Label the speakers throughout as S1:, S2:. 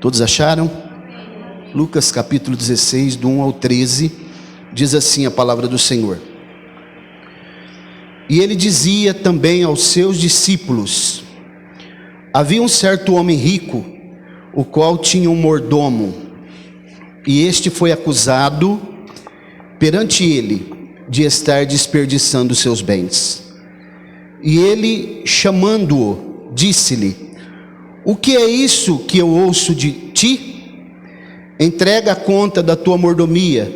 S1: Todos acharam? Lucas capítulo 16, do 1 ao 13, diz assim a palavra do Senhor. E ele dizia também aos seus discípulos: havia um certo homem rico, o qual tinha um mordomo, e este foi acusado perante ele de estar desperdiçando seus bens. E ele, chamando-o, disse-lhe: o que é isso que eu ouço de ti? Entrega a conta da tua mordomia,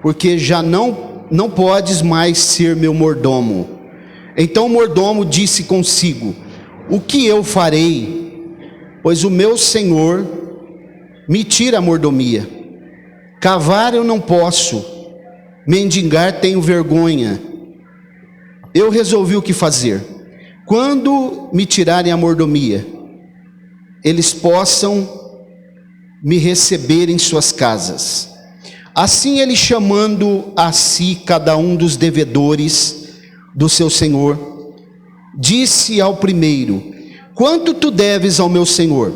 S1: porque já não podes mais ser meu mordomo. Então o mordomo disse consigo: o que eu farei? Pois o meu senhor me tira a mordomia. Cavar eu não posso, mendigar tenho vergonha. Eu resolvi o que fazer. Quando me tirarem a mordomia, eles possam me receber em suas casas. Assim ele, chamando a si cada um dos devedores do seu senhor, disse ao primeiro: quanto tu deves ao meu senhor?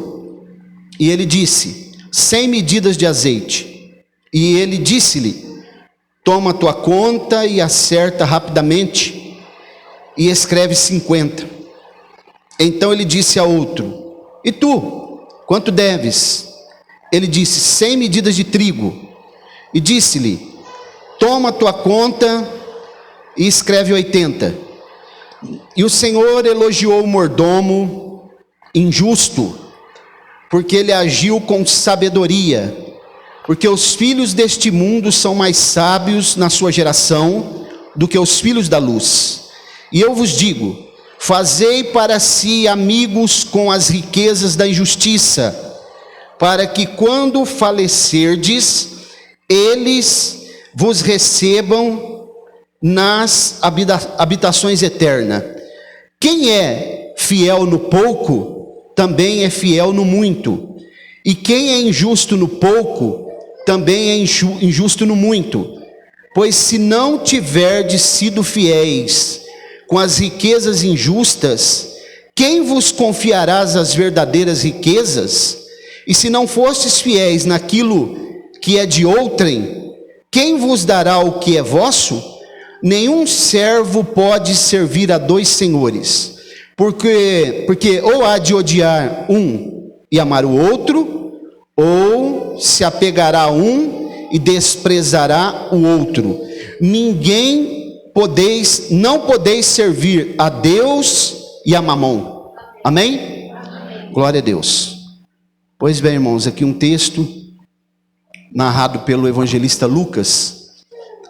S1: E ele disse: 100 medidas de azeite. E ele disse-lhe: toma tua conta e acerta rapidamente, e escreve 50. Então ele disse a outro: e tu, quanto deves? Ele disse: 100 medidas de trigo. E disse-lhe: toma tua conta e escreve 80. E o Senhor elogiou o mordomo injusto, porque ele agiu com sabedoria, porque os filhos deste mundo são mais sábios na sua geração do que os filhos da luz. E eu vos digo: fazei para si amigos com as riquezas da injustiça, para que quando falecerdes, eles vos recebam nas habitações eternas. Quem é fiel no pouco, também é fiel no muito. E quem é injusto no pouco, também é injusto no muito. Pois se não tiverdes sido fiéis com as riquezas injustas, quem vos confiará as verdadeiras riquezas? E se não fostes fiéis naquilo que é de outrem, quem vos dará o que é vosso? Nenhum servo pode servir a dois senhores, porque ou há de odiar um e amar o outro, ou se apegará a um e desprezará o outro. Não podeis servir a Deus e a Mamon. Amém? Amém. Glória a Deus. Pois bem, irmãos, aqui um texto narrado pelo evangelista Lucas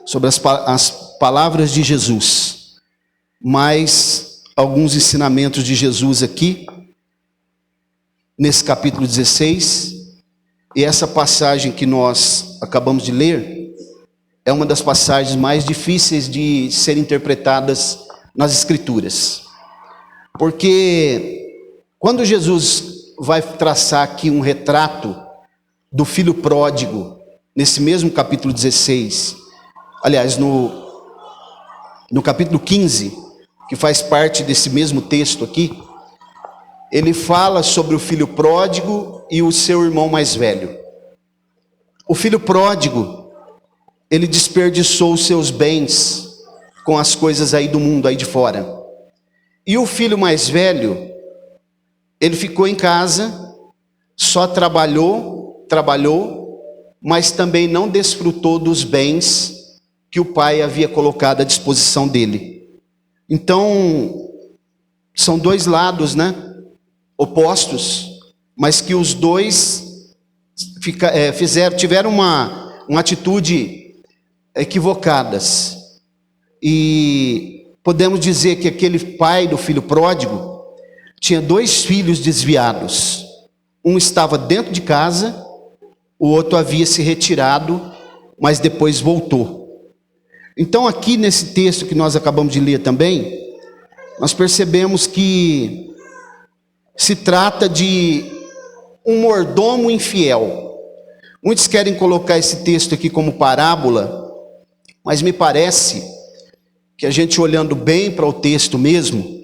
S1: sobre as palavras de Jesus, mais alguns ensinamentos de Jesus aqui nesse capítulo 16. E essa passagem que nós acabamos de ler é uma das passagens mais difíceis de serem interpretadas nas Escrituras. Porque quando Jesus vai traçar aqui um retrato do filho pródigo, nesse mesmo capítulo 16, aliás, no capítulo 15, que faz parte desse mesmo texto aqui, ele fala sobre o filho pródigo e o seu irmão mais velho. O filho pródigo, ele desperdiçou os seus bens com as coisas aí do mundo, aí de fora. E o filho mais velho, ele ficou em casa, só trabalhou, mas também não desfrutou dos bens que o pai havia colocado à disposição dele. Então, são dois lados, né? Opostos, mas que os dois tiveram uma atitude equivocadas. E podemos dizer que aquele pai do filho pródigo tinha dois filhos desviados. Um estava dentro de casa, o outro havia se retirado, mas depois voltou. Então aqui nesse texto que nós acabamos de ler também, nós percebemos que se trata de um mordomo infiel. Muitos querem colocar esse texto aqui como parábola, mas me parece que a gente olhando bem para o texto mesmo,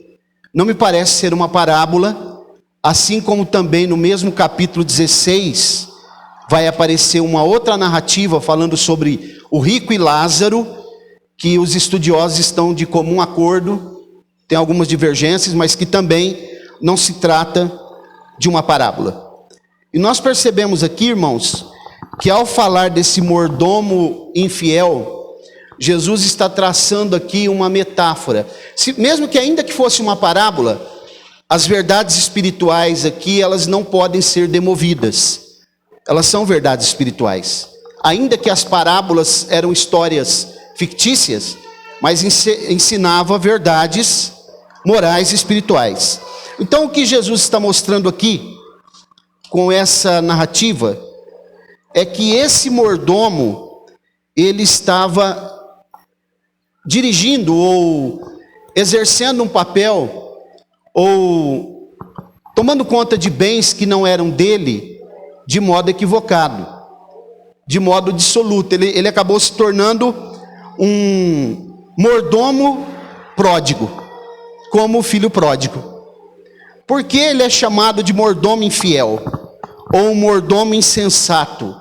S1: não me parece ser uma parábola, assim como também no mesmo capítulo 16, vai aparecer uma outra narrativa falando sobre o rico e Lázaro, que os estudiosos estão de comum acordo, tem algumas divergências, mas que também não se trata de uma parábola. E nós percebemos aqui, irmãos, que ao falar desse mordomo infiel, Jesus está traçando aqui uma metáfora. Mesmo que ainda que fosse uma parábola, as verdades espirituais aqui, elas não podem ser demovidas. Elas são verdades espirituais. Ainda que as parábolas eram histórias fictícias, mas ensinava verdades morais e espirituais. Então o que Jesus está mostrando aqui, com essa narrativa, é que esse mordomo, ele estava dirigindo ou exercendo um papel, ou tomando conta de bens que não eram dele, de modo equivocado, de modo dissoluto. Ele acabou se tornando um mordomo pródigo, como o filho pródigo. Por que ele é chamado de mordomo infiel, ou mordomo insensato?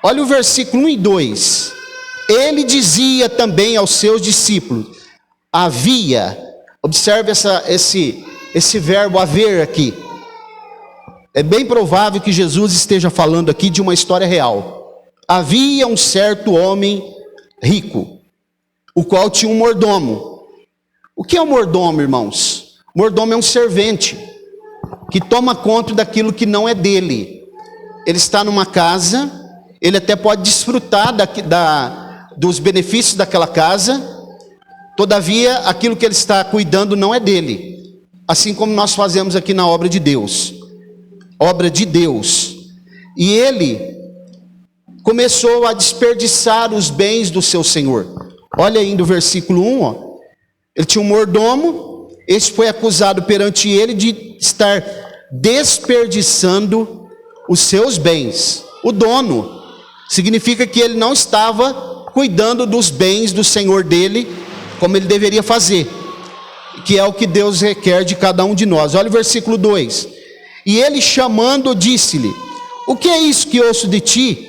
S1: Olha o versículo 1 e 2. Ele dizia também aos seus discípulos, observe esse verbo haver aqui. É bem provável que Jesus esteja falando aqui de uma história real. Havia um certo homem rico, o qual tinha um mordomo. O que é um mordomo, irmãos? Mordomo é um servente que toma conta daquilo que não é dele. Ele está numa casa, ele até pode desfrutar dos benefícios daquela casa, todavia aquilo que ele está cuidando não é dele. Assim como nós fazemos aqui na obra de Deus. Obra de Deus. E ele começou a desperdiçar os bens do seu senhor. Olha aí no versículo 1, ó. Ele tinha um mordomo, este foi acusado perante ele de estar desperdiçando os seus bens. O dono significa que ele não estava cuidando dos bens do senhor dele como ele deveria fazer, que é o que Deus requer de cada um de nós. Olha o versículo 2. E ele chamando disse-lhe, o que é isso que ouço de ti?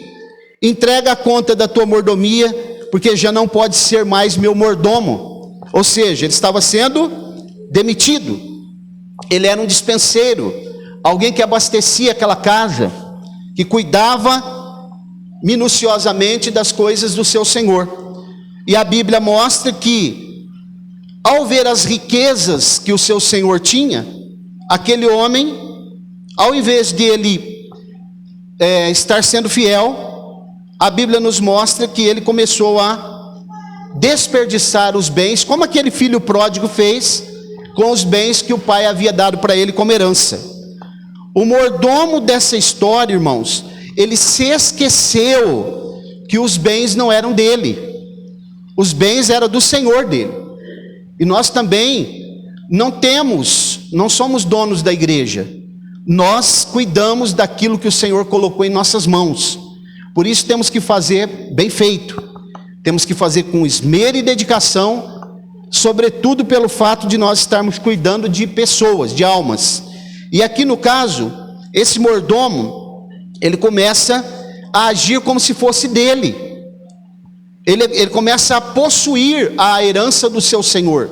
S1: Entrega a conta da tua mordomia, porque já não pode ser mais meu mordomo. Ou seja, ele estava sendo demitido. Ele era um dispenseiro, alguém que abastecia aquela casa, que cuidava minuciosamente das coisas do seu senhor. E a Bíblia mostra que, ao ver as riquezas que o seu senhor tinha, aquele homem, ao invés de ele estar sendo fiel, a Bíblia nos mostra que ele começou a desperdiçar os bens, como aquele filho pródigo fez com os bens que o pai havia dado para ele como herança. O mordomo dessa história, irmãos, ele se esqueceu que os bens não eram dele, os bens eram do Senhor dele. E nós também não somos donos da igreja, nós cuidamos daquilo que o Senhor colocou em nossas mãos. Por isso temos que fazer bem feito, temos que fazer com esmero e dedicação, sobretudo pelo fato de nós estarmos cuidando de pessoas, de almas. E aqui no caso, esse mordomo, ele começa a agir como se fosse dele. Ele começa a possuir a herança do seu senhor.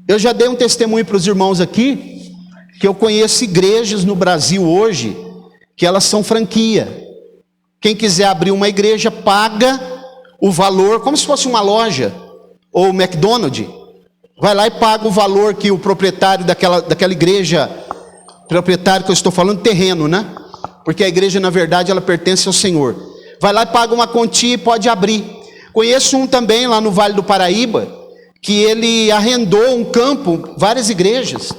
S1: Eu já dei um testemunho para os irmãos aqui, que eu conheço igrejas no Brasil hoje, que elas são franquia. Quem quiser abrir uma igreja, paga o valor, como se fosse uma loja, ou McDonald's, vai lá e paga o valor que o proprietário daquela igreja, proprietário que eu estou falando, terreno, né? Porque a igreja, na verdade, ela pertence ao Senhor. Vai lá e paga uma quantia e pode abrir. Conheço um também lá no Vale do Paraíba, que ele arrendou um campo, várias igrejas,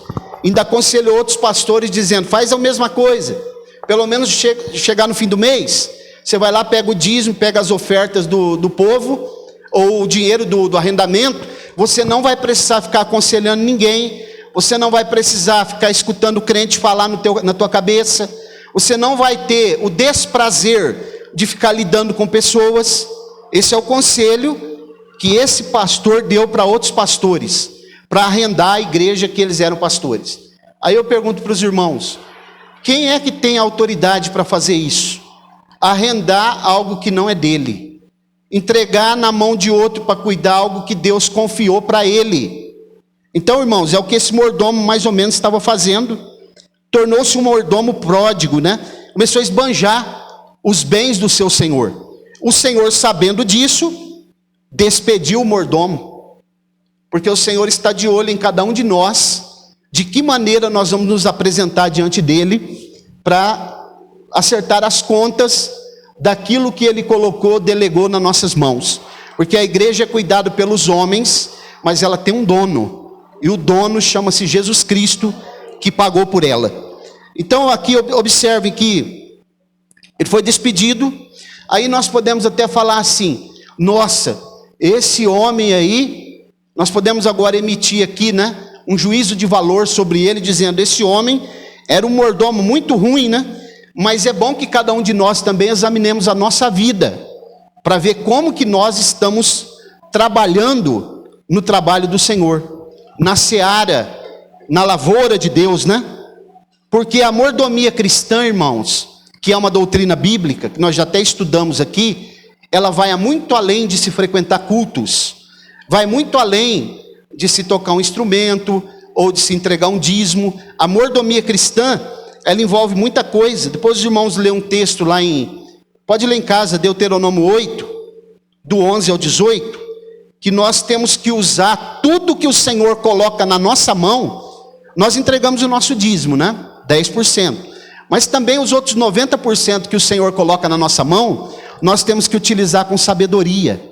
S1: ainda aconselhou outros pastores dizendo, faz a mesma coisa, pelo menos chegar no fim do mês, você vai lá, pega o dízimo, pega as ofertas do povo, ou o dinheiro do arrendamento, você não vai precisar ficar aconselhando ninguém, você não vai precisar ficar escutando o crente falar na tua cabeça, você não vai ter o desprazer de ficar lidando com pessoas. Esse é o conselho que esse pastor deu para outros pastores, para arrendar a igreja que eles eram pastores. Aí eu pergunto para os irmãos, Quem é que tem autoridade para fazer isso? Arrendar algo que não é dele. Entregar na mão de outro para cuidar algo que Deus confiou para ele. Então, irmãos, é o que esse mordomo mais ou menos estava fazendo. Tornou-se um mordomo pródigo, né? Começou a esbanjar os bens do seu senhor. O senhor, sabendo disso, despediu o mordomo. Porque o Senhor está de olho em cada um de nós, de que maneira nós vamos nos apresentar diante dele, para acertar as contas daquilo que ele colocou, delegou nas nossas mãos. Porque a igreja é cuidada pelos homens, mas ela tem um dono, e o dono chama-se Jesus Cristo, que pagou por ela. Então aqui observe que ele foi despedido. Aí nós podemos até falar assim: nossa, esse homem aí, nós podemos agora emitir aqui, né, um juízo de valor sobre ele, dizendo: esse homem era um mordomo muito ruim, né? Mas é bom que cada um de nós também examinemos a nossa vida, para ver como que nós estamos trabalhando no trabalho do Senhor, na seara, na lavoura de Deus, né? Porque a mordomia cristã, irmãos, que é uma doutrina bíblica, que nós já até estudamos aqui, ela vai muito além de se frequentar cultos, vai muito além de se tocar um instrumento, ou de se entregar um dízimo. A mordomia cristã, ela envolve muita coisa. Depois os irmãos lêem um texto lá pode ler em casa, Deuteronômio 8, do 11 ao 18, que nós temos que usar tudo que o Senhor coloca na nossa mão. Nós entregamos o nosso dízimo, né? 10%. Mas também os outros 90% que o Senhor coloca na nossa mão, nós temos que utilizar com sabedoria.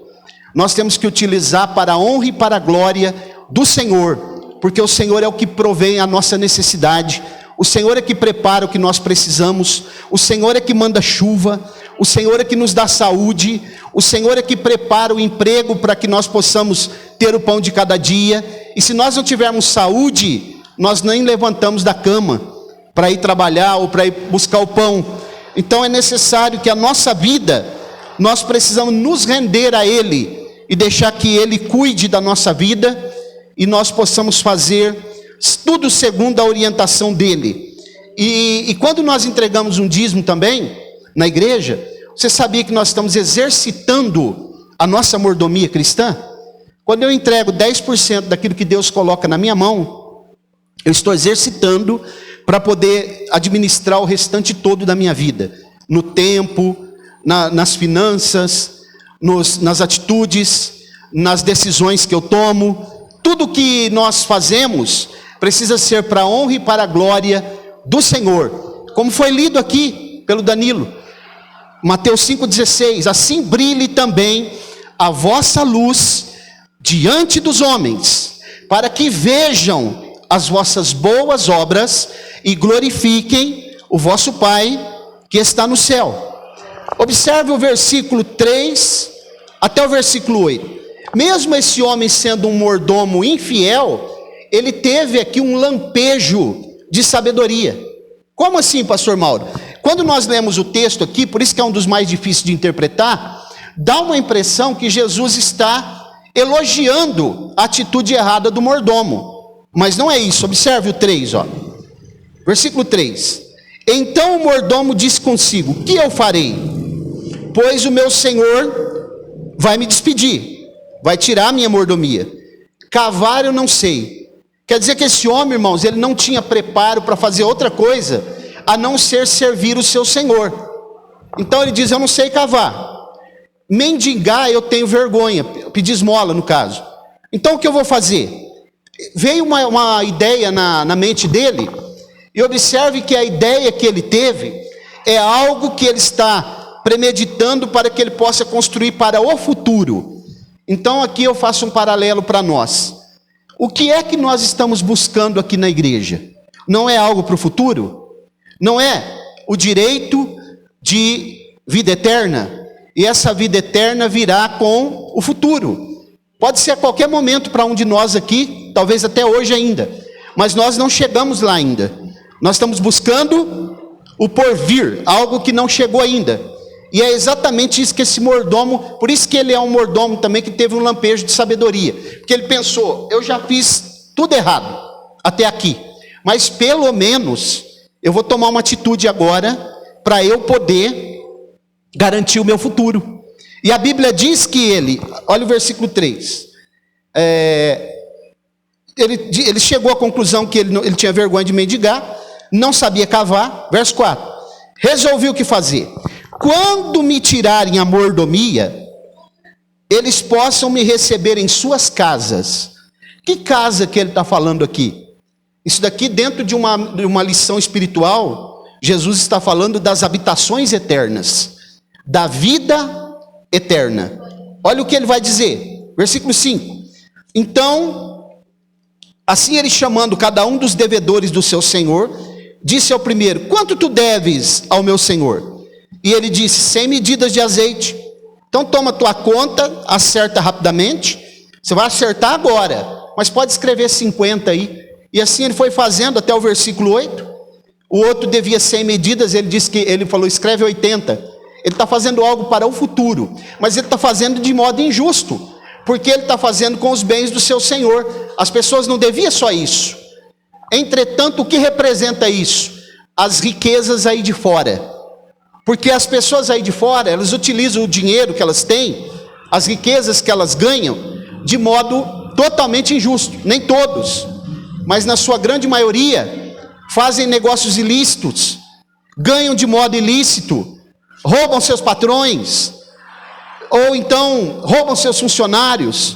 S1: Nós temos que utilizar para a honra e para a glória do Senhor, porque o Senhor é o que provém a nossa necessidade. O Senhor é que prepara o que nós precisamos. O Senhor é que manda chuva. O Senhor é que nos dá saúde. O Senhor é que prepara o emprego para que nós possamos ter o pão de cada dia. E se nós não tivermos saúde, nós nem levantamos da cama para ir trabalhar ou para ir buscar o pão. Então é necessário que a nossa vida, nós precisamos nos render a Ele e deixar que Ele cuide da nossa vida, e nós possamos fazer tudo segundo a orientação dEle. E quando nós entregamos um dízimo também, na igreja, você sabia que nós estamos exercitando a nossa mordomia cristã? Quando eu entrego 10% daquilo que Deus coloca na minha mão, eu estou exercitando para poder administrar o restante todo da minha vida, no tempo, nas finanças, nas atitudes, nas decisões que eu tomo. Tudo que nós fazemos precisa ser para a honra e para a glória do Senhor, como foi lido aqui pelo Danilo, Mateus 5,16: assim brilhe também a vossa luz diante dos homens, para que vejam as vossas boas obras e glorifiquem o vosso Pai que está no céu. Observe o versículo 3 até o versículo 8. Mesmo esse homem sendo um mordomo infiel, ele teve aqui um lampejo de sabedoria. Como assim, pastor Mauro? Quando nós lemos o texto aqui, por isso que é um dos mais difíceis de interpretar, dá uma impressão que Jesus está elogiando a atitude errada do mordomo. Mas não é isso. Observe o 3, ó. Versículo 3. Então o mordomo disse consigo: o que eu farei? Pois o meu senhor vai me despedir, vai tirar a minha mordomia. Cavar eu não sei. Quer dizer que esse homem, irmãos, ele não tinha preparo para fazer outra coisa a não ser servir o seu senhor. Então ele diz: eu não sei cavar. Mendigar eu tenho vergonha, pedir esmola no caso. Então o que eu vou fazer? Veio uma ideia na mente dele, e observe que a ideia que ele teve é algo que ele está premeditando para que ele possa construir para o futuro. Então aqui eu faço um paralelo para nós. O que é que nós estamos buscando aqui na igreja? Não é algo para o futuro? Não é o direito de vida eterna? E essa vida eterna virá com o futuro. Pode ser a qualquer momento para um de nós aqui, talvez até hoje ainda. Mas nós não chegamos lá ainda. Nós estamos buscando o porvir, algo que não chegou ainda. E é exatamente isso que esse mordomo, por isso que ele é um mordomo também que teve um lampejo de sabedoria. Porque ele pensou: eu já fiz tudo errado até aqui, mas pelo menos eu vou tomar uma atitude agora para eu poder garantir o meu futuro. E a Bíblia diz que ele, olha o versículo 3, ele chegou à conclusão que ele tinha vergonha de mendigar, não sabia cavar. Verso 4, resolvi o que fazer: quando me tirarem a mordomia, eles possam me receber em suas casas. Que casa que ele está falando aqui? Isso daqui, dentro de uma lição espiritual, Jesus está falando das habitações eternas, da vida eterna. Olha o que ele vai dizer, versículo 5. Então, assim ele, chamando cada um dos devedores do seu senhor, disse ao primeiro: quanto tu deves ao meu senhor? E ele disse: 100 medidas de azeite. Então toma tua conta, acerta rapidamente. Você vai acertar agora, mas pode escrever 50 aí. E assim ele foi fazendo até o versículo 8. O outro devia 100 medidas, ele falou: escreve 80. Ele está fazendo algo para o futuro, mas ele está fazendo de modo injusto, porque ele está fazendo com os bens do seu senhor. As pessoas não deviam só isso. Entretanto, o que representa isso? As riquezas aí de fora. Porque as pessoas aí de fora, elas utilizam o dinheiro que elas têm, as riquezas que elas ganham, de modo totalmente injusto. Nem todos, mas na sua grande maioria, fazem negócios ilícitos, ganham de modo ilícito, roubam seus patrões, ou então roubam seus funcionários,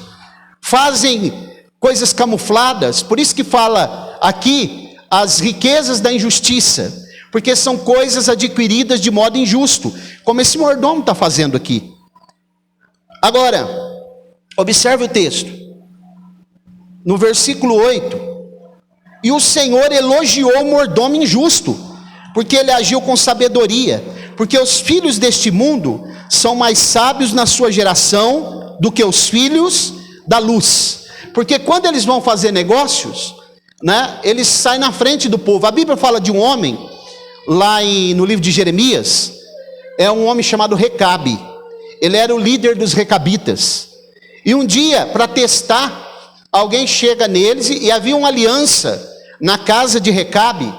S1: fazem coisas camufladas. Por isso que fala aqui as riquezas da injustiça, porque são coisas adquiridas de modo injusto, como esse mordomo está fazendo aqui. Agora, observe o texto, no versículo 8: e o Senhor elogiou o mordomo injusto, porque ele agiu com sabedoria, porque os filhos deste mundo são mais sábios na sua geração do que os filhos da luz. Porque quando eles vão fazer negócios, eles saem na frente do povo. A Bíblia fala de um homem, lá no livro de Jeremias, é um homem chamado Recabe. Ele era o líder dos recabitas. E um dia, para testar, alguém chega neles, e havia uma aliança na casa de Recabe,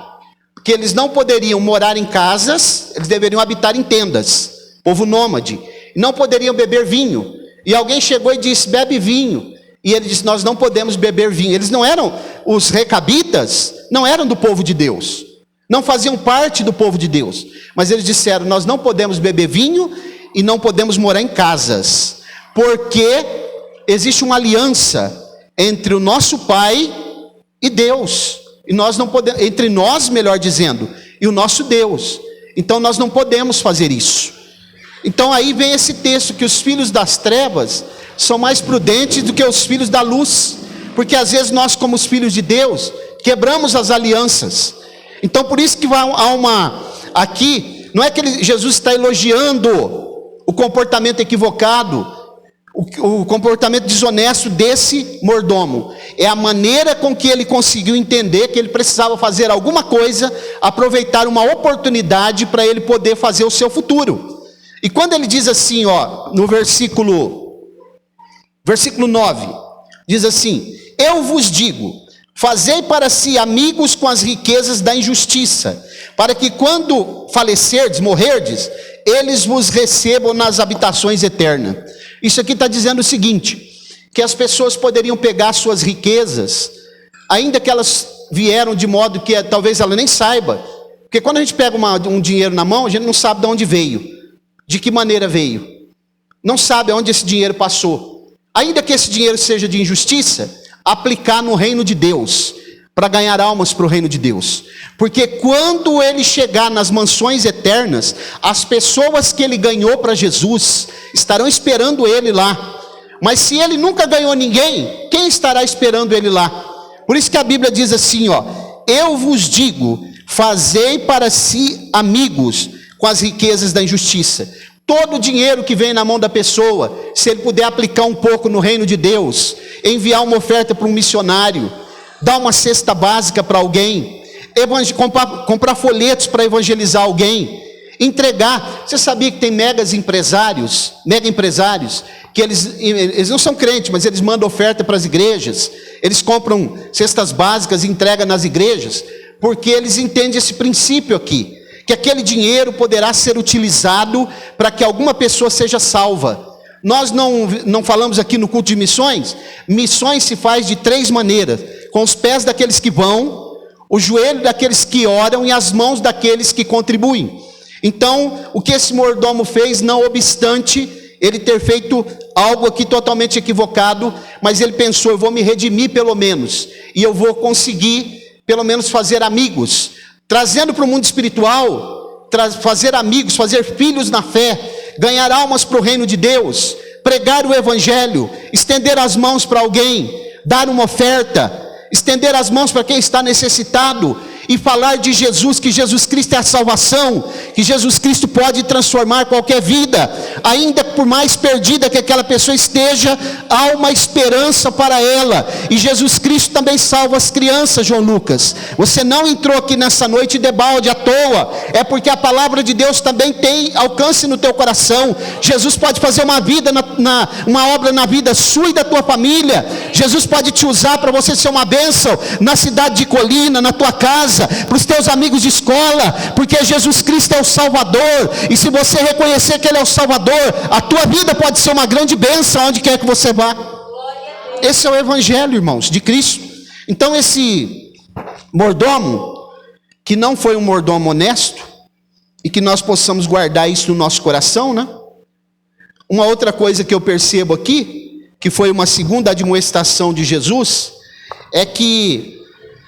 S1: que eles não poderiam morar em casas, eles deveriam habitar em tendas, povo nômade, não poderiam beber vinho. E alguém chegou e disse: bebe vinho. E ele disse: nós não podemos beber vinho. Eles não eram, os recabitas não eram do povo de Deus, não faziam parte do povo de Deus, mas eles disseram: nós não podemos beber vinho e não podemos morar em casas, porque existe uma aliança entre o nosso Pai e Deus, e nós não podemos, entre nós, melhor dizendo, e o nosso Deus. Então nós não podemos fazer isso. Então aí vem esse texto, que os filhos das trevas são mais prudentes do que os filhos da luz, porque às vezes nós, como os filhos de Deus, quebramos as alianças. Então por isso que há aqui, não é que Jesus está elogiando o comportamento equivocado, o comportamento desonesto desse mordomo, é a maneira com que ele conseguiu entender que ele precisava fazer alguma coisa, aproveitar uma oportunidade para ele poder fazer o seu futuro. E quando ele diz assim, no versículo 9, diz assim: eu vos digo, fazei para si amigos com as riquezas da injustiça, para que quando falecerdes, morrerdes, eles vos recebam nas habitações eternas. Isso aqui está dizendo o seguinte, que as pessoas poderiam pegar suas riquezas, ainda que elas vieram de modo que talvez ela nem saiba, porque quando a gente pega um dinheiro na mão, a gente não sabe de onde veio, de que maneira veio, não sabe aonde esse dinheiro passou. Ainda que esse dinheiro seja de injustiça, aplicar no reino de Deus, para ganhar almas para o reino de Deus, porque quando ele chegar nas mansões eternas, as pessoas que ele ganhou para Jesus estarão esperando ele lá. Mas se ele nunca ganhou ninguém, quem estará esperando ele lá? Por isso que a Bíblia diz assim, eu vos digo, fazei para si amigos com as riquezas da injustiça. Todo o dinheiro que vem na mão da pessoa, se ele puder aplicar um pouco no reino de Deus, enviar uma oferta para um missionário, dar uma cesta básica para alguém, comprar folhetos para evangelizar alguém, entregar. Você sabia que tem mega empresários, que eles não são crentes, mas eles mandam oferta para as igrejas, eles compram cestas básicas e entregam nas igrejas, porque eles entendem esse princípio aqui, que aquele dinheiro poderá ser utilizado para que alguma pessoa seja salva. Nós não falamos aqui no culto de missões? Missões se faz de 3 maneiras: com os pés daqueles que vão, o joelho daqueles que oram e as mãos daqueles que contribuem. Então, o que esse mordomo fez, não obstante ele ter feito algo aqui totalmente equivocado, mas ele pensou: eu vou me redimir pelo menos, e eu vou conseguir pelo menos fazer amigos, trazendo para o mundo espiritual, fazer amigos, fazer filhos na fé, ganhar almas para o reino de Deus, pregar o evangelho, estender as mãos para alguém, dar uma oferta, estender as mãos para quem está necessitado, e falar de Jesus, que Jesus Cristo é a salvação, que Jesus Cristo pode transformar qualquer vida, ainda por mais perdida que aquela pessoa esteja, há uma esperança para ela, e Jesus Cristo também salva as crianças. João Lucas, você não entrou aqui nessa noite de balde à toa, é porque a palavra de Deus também tem alcance no teu coração. Jesus pode fazer uma uma obra na vida sua e da tua família. Jesus pode te usar para você ser uma bênção na cidade de Colina, na tua casa, para os teus amigos de escola, porque Jesus Cristo é o Salvador, e se você reconhecer que Ele é o Salvador, a tua vida pode ser uma grande bênção onde quer que você vá. Esse é o Evangelho, irmãos, de Cristo. Então esse mordomo, que não foi um mordomo honesto, e que nós possamos guardar isso no nosso coração, né? Uma outra coisa que eu percebo aqui, que foi uma segunda admoestação de Jesus, é que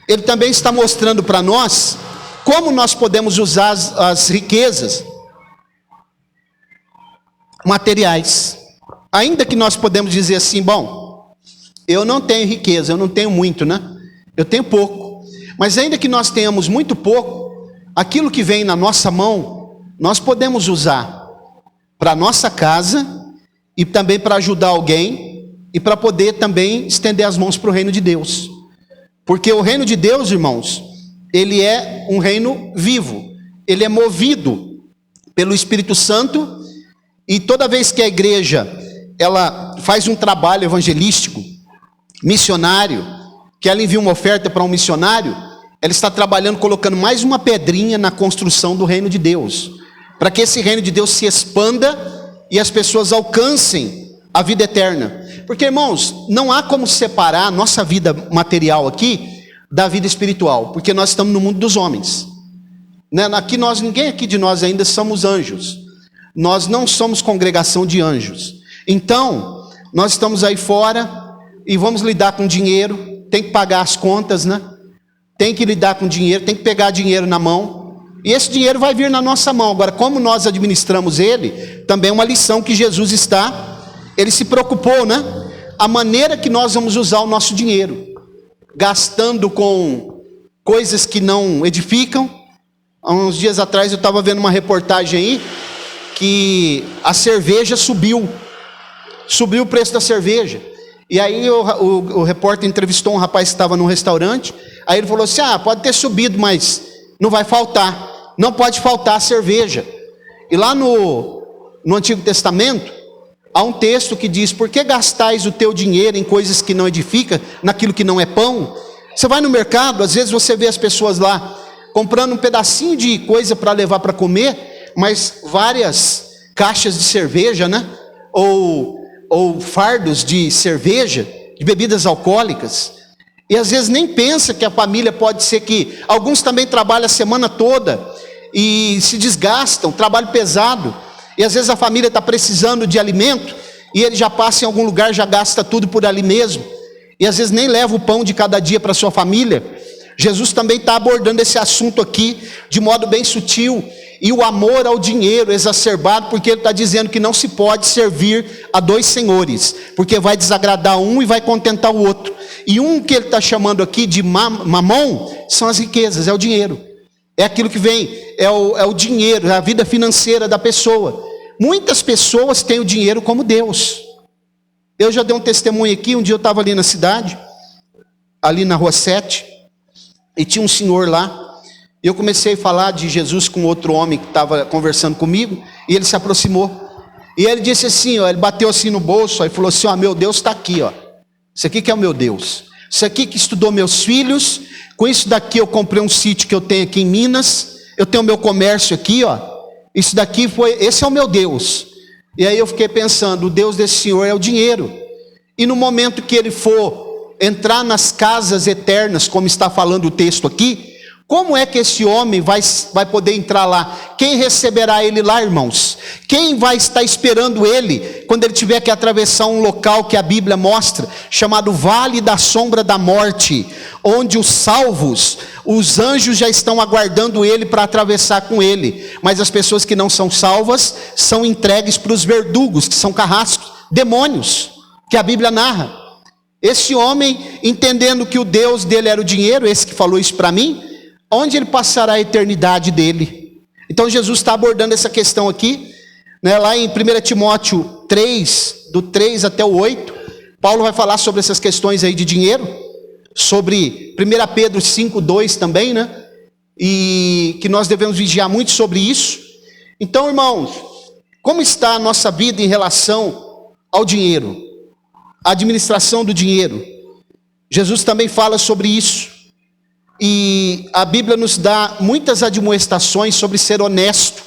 S1: Ele também está mostrando para nós como nós podemos usar as riquezas materiais. Ainda que nós podemos dizer assim: bom, eu não tenho riqueza, eu não tenho muito, né? Eu tenho pouco. Mas ainda que nós tenhamos muito pouco, aquilo que vem na nossa mão, nós podemos usar para a nossa casa, e também para ajudar alguém, e para poder também estender as mãos para o reino de Deus. Porque o reino de Deus, irmãos, ele é um reino vivo, ele é movido pelo Espírito Santo, e toda vez que a igreja, ela faz um trabalho evangelístico, missionário, que ela envia uma oferta para um missionário, ela está trabalhando, colocando mais uma pedrinha na construção do reino de Deus, para que esse reino de Deus se expanda, e as pessoas alcancem a vida eterna. Porque, irmãos, não há como separar a nossa vida material aqui da vida espiritual, porque nós estamos no mundo dos homens, né? Aqui ninguém aqui de nós ainda somos anjos, nós não somos congregação de anjos. Então, nós estamos aí fora, e vamos lidar com dinheiro, tem que pagar as contas, né? Tem que lidar com dinheiro, tem que pegar dinheiro na mão, e esse dinheiro vai vir na nossa mão. Agora, como nós administramos ele, também é uma lição que Jesus ele se preocupou, né? A maneira que nós vamos usar o nosso dinheiro, gastando com coisas que não edificam. Há uns dias atrás eu estava vendo uma reportagem aí, que a cerveja subiu o preço da cerveja. E aí o repórter entrevistou um rapaz que estava num restaurante. Aí ele falou assim: pode ter subido, mas não vai faltar, não pode faltar a cerveja. E lá no Antigo Testamento há um texto que diz: por que gastais o teu dinheiro em coisas que não edificam, naquilo que não é pão? Você vai no mercado, às vezes você vê as pessoas lá comprando um pedacinho de coisa para levar para comer, mas várias caixas de cerveja, né? Ou fardos de cerveja, de bebidas alcoólicas. E às vezes nem pensa que a família pode ser que... Alguns também trabalham a semana toda e se desgastam, trabalho pesado. E às vezes a família está precisando de alimento, e ele já passa em algum lugar, já gasta tudo por ali mesmo. E às vezes nem leva o pão de cada dia para sua família. Jesus também está abordando esse assunto aqui de modo bem sutil. E o amor ao dinheiro exacerbado, porque ele está dizendo que não se pode servir a 2 senhores, porque vai desagradar um e vai contentar o outro. E um que ele está chamando aqui de mamon são as riquezas, é o dinheiro. É aquilo que vem, é o dinheiro, é a vida financeira da pessoa. Muitas pessoas têm o dinheiro como Deus. Eu já dei um testemunho aqui. Um dia eu estava ali na cidade, ali na rua 7, e tinha um senhor lá. E eu comecei a falar de Jesus com outro homem que estava conversando comigo, e ele se aproximou. E ele disse assim, ele bateu assim no bolso, aí falou assim: meu Deus está aqui, Isso aqui que é o meu Deus. Isso aqui que estudou meus filhos, com isso daqui eu comprei um sítio que eu tenho aqui em Minas, eu tenho meu comércio aqui, ó. Isso daqui esse é o meu Deus. E aí eu fiquei pensando, o Deus desse senhor é o dinheiro. E no momento que ele for entrar nas casas eternas, como está falando o texto aqui, como é que esse homem vai poder entrar lá? Quem receberá ele lá, irmãos? Quem vai estar esperando ele quando ele tiver que atravessar um local que a Bíblia mostra, chamado Vale da Sombra da Morte, onde os salvos, os anjos já estão aguardando ele para atravessar com ele, mas as pessoas que não são salvas são entregues para os verdugos, que são carrascos, demônios, que a Bíblia narra. Esse homem, entendendo que o Deus dele era o dinheiro, esse que falou isso para mim, onde ele passará a eternidade dele? Então Jesus está abordando essa questão aqui, né, lá em 1 Timóteo 3, do 3 até o 8, Paulo vai falar sobre essas questões aí de dinheiro, sobre 1 Pedro 5, 2 também, né, e que nós devemos vigiar muito sobre isso. Então, irmãos, como está a nossa vida em relação ao dinheiro, a administração do dinheiro? Jesus também fala sobre isso. E a Bíblia nos dá muitas admoestações sobre ser honesto.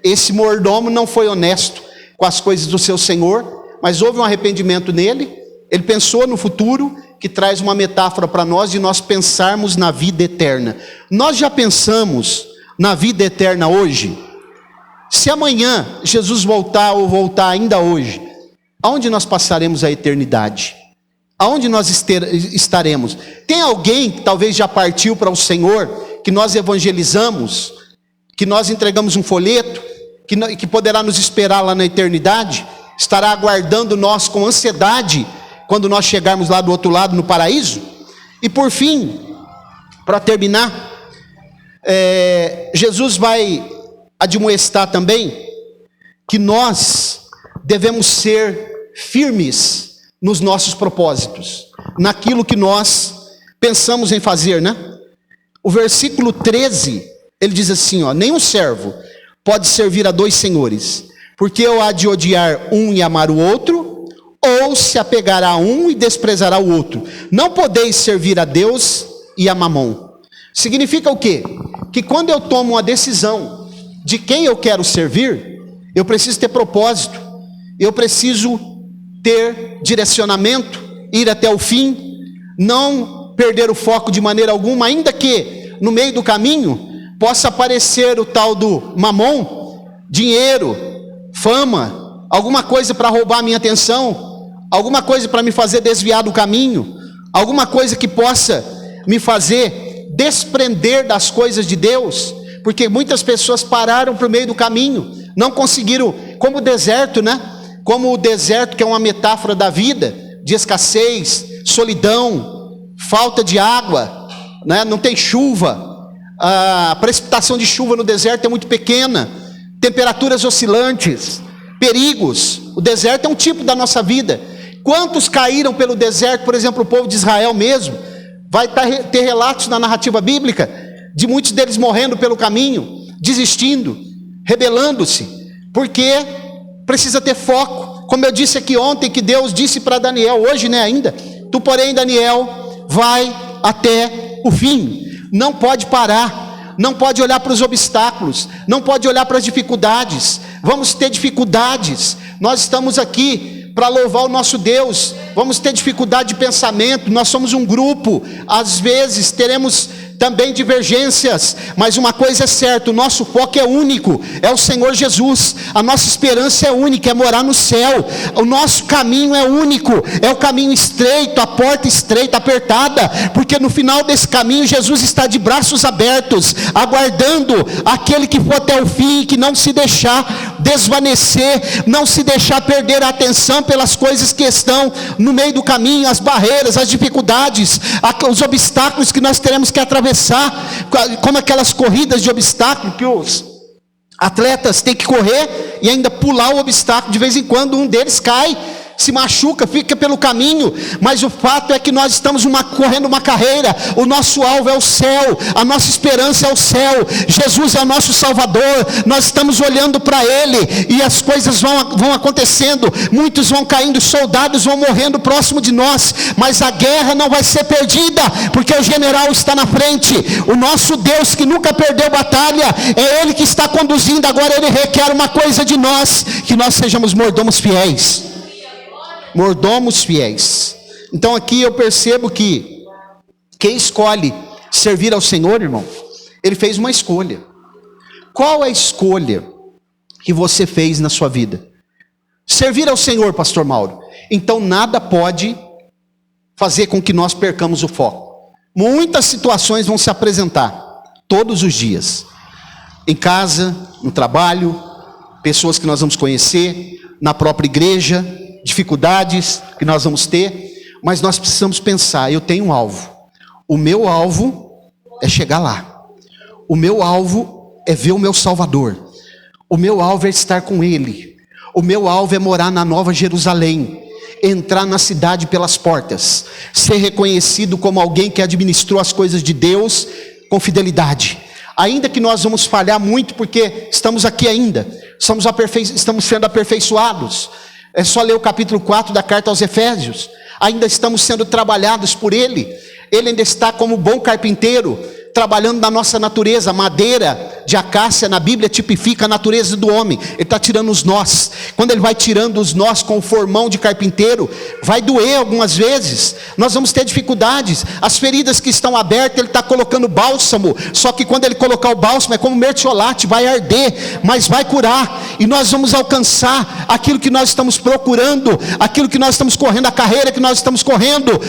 S1: Esse mordomo não foi honesto com as coisas do seu senhor, mas houve um arrependimento nele. Ele pensou no futuro, que traz uma metáfora para nós de nós pensarmos na vida eterna. Nós já pensamos na vida eterna hoje? Se amanhã Jesus voltar ou voltar ainda hoje, aonde nós passaremos a eternidade? Aonde nós estaremos? Tem alguém que talvez já partiu para o Senhor, que nós evangelizamos, que nós entregamos um folheto, que poderá nos esperar lá na eternidade, estará aguardando nós com ansiedade, quando nós chegarmos lá do outro lado no paraíso? E por fim, para terminar, Jesus vai admoestar também, que nós devemos ser firmes nos nossos propósitos, naquilo que nós pensamos em fazer, né? O versículo 13, ele diz assim, ó: nenhum servo pode servir a dois senhores, porque ou há de odiar um e amar o outro, ou se apegará a um e desprezará o outro. Não podeis servir a Deus e a Mamon. Significa o quê? Que quando eu tomo uma decisão de quem eu quero servir, eu preciso ter propósito, eu preciso ter direcionamento, ir até o fim, não perder o foco de maneira alguma, ainda que no meio do caminho possa aparecer o tal do mamon, dinheiro, fama, alguma coisa para roubar a minha atenção, alguma coisa para me fazer desviar do caminho, alguma coisa que possa me fazer desprender das coisas de Deus, porque muitas pessoas pararam por meio do caminho, não conseguiram, como o deserto, né? Como o deserto, que é uma metáfora da vida, de escassez, solidão, falta de água, né? Não tem chuva, a precipitação de chuva no deserto é muito pequena, temperaturas oscilantes, perigos. O deserto é um tipo da nossa vida. Quantos caíram pelo deserto? Por exemplo, o povo de Israel mesmo, vai ter relatos na narrativa bíblica, de muitos deles morrendo pelo caminho, desistindo, rebelando-se, porque precisa ter foco. Como eu disse aqui ontem, que Deus disse para Daniel, hoje né ainda, tu porém Daniel, vai até o fim, não pode parar, não pode olhar para os obstáculos, não pode olhar para as dificuldades. Vamos ter dificuldades, nós estamos aqui para louvar o nosso Deus, vamos ter dificuldade de pensamento, nós somos um grupo, às vezes teremos também divergências, mas uma coisa é certa, o nosso foco é único, é o Senhor Jesus, a nossa esperança é única, é morar no céu, o nosso caminho é único, é o caminho estreito, a porta estreita, apertada, porque no final desse caminho Jesus está de braços abertos, aguardando aquele que for até o fim, que não se deixar desvanecer, não se deixar perder a atenção pelas coisas que estão no meio do caminho, as barreiras, as dificuldades, os obstáculos que nós teremos que atravessar, como aquelas corridas de obstáculo que os atletas têm que correr e ainda pular o obstáculo, de vez em quando um deles cai, se machuca, fica pelo caminho, mas o fato é que nós estamos correndo uma carreira, o nosso alvo é o céu, a nossa esperança é o céu, Jesus é o nosso Salvador, nós estamos olhando para Ele, e as coisas vão acontecendo, muitos vão caindo, soldados vão morrendo próximo de nós, mas a guerra não vai ser perdida, porque o general está na frente, o nosso Deus que nunca perdeu batalha, é Ele que está conduzindo. Agora Ele requer uma coisa de nós, que nós sejamos mordomos fiéis. Mordomos fiéis. Então aqui eu percebo que quem escolhe servir ao Senhor, irmão, ele fez uma escolha. Qual é a escolha que você fez na sua vida? Servir ao Senhor, pastor Mauro. Então nada pode fazer com que nós percamos o foco. Muitas situações vão se apresentar todos os dias, em casa, no trabalho, pessoas que nós vamos conhecer, na própria igreja, dificuldades que nós vamos ter, mas nós precisamos pensar, eu tenho um alvo, o meu alvo é chegar lá, o meu alvo é ver o meu Salvador, o meu alvo é estar com Ele, o meu alvo é morar na Nova Jerusalém, entrar na cidade pelas portas, ser reconhecido como alguém que administrou as coisas de Deus com fidelidade, ainda que nós vamos falhar muito, porque estamos aqui ainda, estamos sendo aperfeiçoados, é só ler o capítulo 4 da carta aos Efésios, ainda estamos sendo trabalhados por Ele, Ele ainda está como bom carpinteiro, trabalhando na nossa natureza. Madeira de acácia na Bíblia tipifica a natureza do homem, Ele está tirando os nós, quando Ele vai tirando os nós com o formão de carpinteiro, vai doer algumas vezes, nós vamos ter dificuldades, as feridas que estão abertas, Ele está colocando bálsamo, só que quando Ele colocar o bálsamo, é como mertiolate, vai arder, mas vai curar, e nós vamos alcançar aquilo que nós estamos procurando, aquilo que nós estamos correndo, a carreira que nós estamos correndo.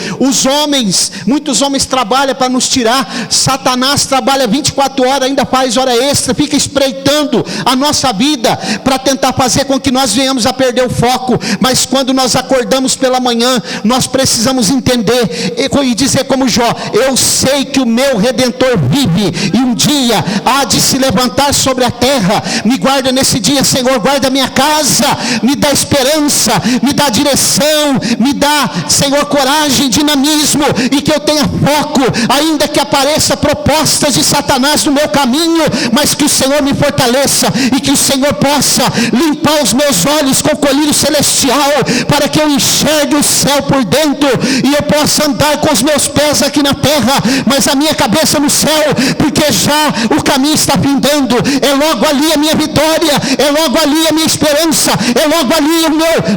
S1: Muitos homens trabalham para nos tirar, Satanás trabalha 24 horas, ainda faz hora extra, fica espreitando a nossa vida, para tentar fazer com que nós venhamos a perder o foco, mas quando nós acordamos pela manhã, nós precisamos entender, e dizer como Jó, eu sei que o meu Redentor vive, e um dia há de se levantar sobre a terra, me guarda nesse dia, Senhor, guarda a minha casa, me dá esperança, me dá direção, me dá, Senhor, coragem, dinamismo, e que eu tenha foco, ainda que apareça propostas de Satanás no meu caminho, mas que o Senhor me fortaleça, e que o Senhor possa limpar os meus olhos com o colírio celestial, para que eu enxergue o céu por dentro, e eu possa andar com os meus pés aqui na terra, mas a minha cabeça no céu, porque já o caminho está findando, é logo ali a minha vitória, é logo ali a minha esperança, é logo ali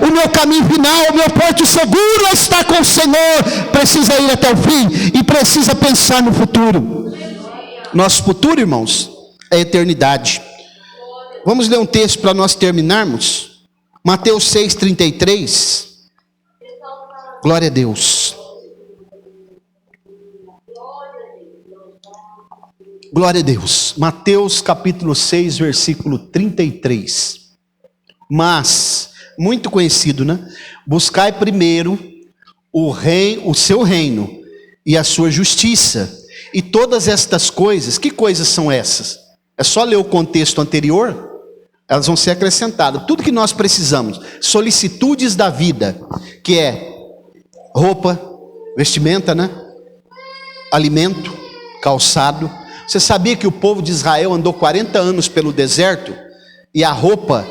S1: o meu caminho final, o meu porto seguro é estar com o Senhor. Precisa ir até o fim, e precisa pensar no futuro. Nosso futuro, irmãos, é a eternidade. Vamos ler um texto para nós terminarmos. Mateus 6,33. Glória a Deus. Glória a Deus. Mateus capítulo 6, versículo 33. Mas, muito conhecido, né? Buscai primeiro o seu reino e a sua justiça, e todas estas coisas, que coisas são essas? É só ler o contexto anterior, elas vão ser acrescentadas. Tudo que nós precisamos, solicitudes da vida, que é roupa, vestimenta, né? Alimento, calçado. Você sabia que o povo de Israel andou 40 anos pelo deserto, e a roupa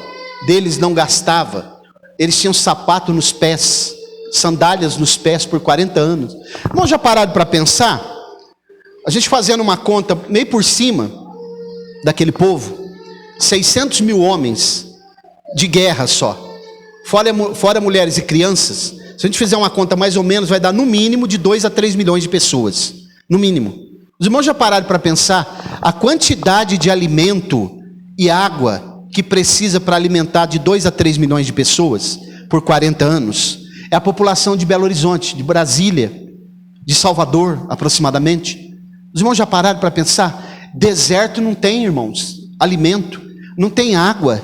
S1: deles não gastava, eles tinham sapato nos pés, sandálias nos pés por 40 anos. Não, já pararam para pensar? A gente fazendo uma conta meio por cima daquele povo, 600 mil homens de guerra só, fora mulheres e crianças. Se a gente fizer uma conta mais ou menos, vai dar no mínimo de 2 a 3 milhões de pessoas, no mínimo. Os irmãos já pararam para pensar a quantidade de alimento e água que precisa para alimentar de 2 a 3 milhões de pessoas por 40 anos? É a população de Belo Horizonte, de Brasília, de Salvador aproximadamente. Os irmãos já pararam para pensar? Deserto não tem, irmãos, alimento, não tem água.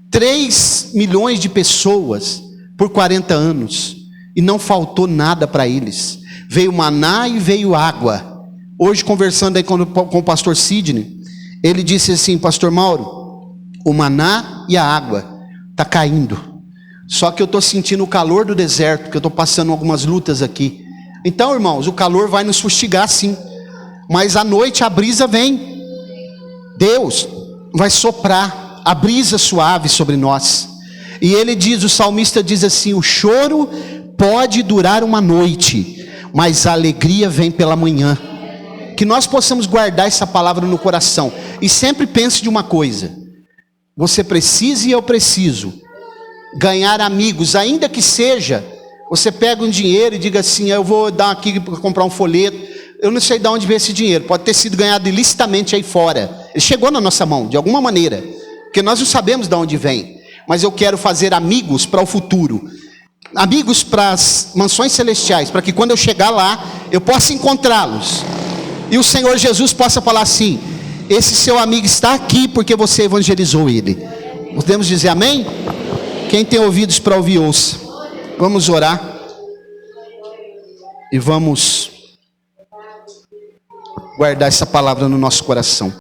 S1: 3 milhões de pessoas por 40 anos, e não faltou nada para eles. Veio maná e veio água. Hoje, conversando aí com o pastor Sidney, ele disse assim: pastor Mauro, o maná e a água está caindo. Só que eu estou sentindo o calor do deserto, porque eu estou passando algumas lutas aqui. Então, irmãos, o calor vai nos fustigar sim, mas à noite a brisa vem. Deus vai soprar a brisa suave sobre nós. E ele diz, o salmista diz assim: o choro pode durar uma noite, mas a alegria vem pela manhã. Que nós possamos guardar essa palavra no coração. E sempre pense de uma coisa: você precisa e eu preciso ganhar amigos, ainda que seja, você pega um dinheiro e diga assim: eu vou dar aqui para comprar um folheto, eu não sei de onde veio esse dinheiro, pode ter sido ganhado ilicitamente aí fora, ele chegou na nossa mão, de alguma maneira, porque nós não sabemos de onde vem, mas eu quero fazer amigos para o futuro, amigos para as mansões celestiais, para que quando eu chegar lá, eu possa encontrá-los, e o Senhor Jesus possa falar assim: esse seu amigo está aqui porque você evangelizou ele. Podemos dizer amém? Quem tem ouvidos para ouvir, ouça. Vamos orar e vamos guardar essa palavra no nosso coração.